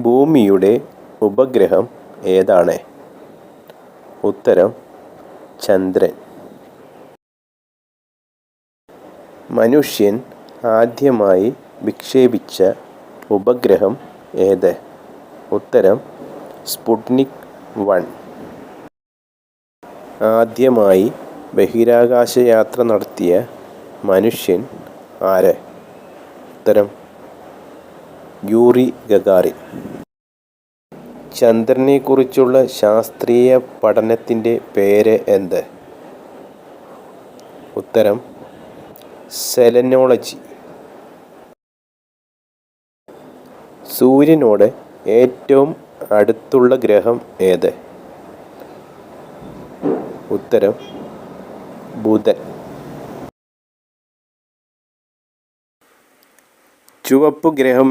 ഭൂമിയുടെ ഉപഗ്രഹം ഏതാണ്? ഉത്തരം ചന്ദ്രൻ. മനുഷ്യൻ ആദ്യമായി വിക്ഷേപിച്ച ഉപഗ്രഹം ഏത്? ഉത്തരം സ്പുട്നിക് 1. ആദ്യമായി ബഹിരാകാശയാത്ര നടത്തിയ മനുഷ്യൻ ആര്? ഉത്തരം യൂറി ഗഗാറിൻ. ചന്ദ്രനെക്കുറിച്ചുള്ള ശാസ്ത്രീയ പഠനത്തിൻ്റെ പേര് എന്ത്? ഉത്തരം സെലനോളജി. സൂര്യനോട് ഏറ്റവും അടുത്തുള്ള ഗ്രഹം ഏത്? ഉത്തരം ബുധൻ. ചുവപ്പ് ഗ്രഹം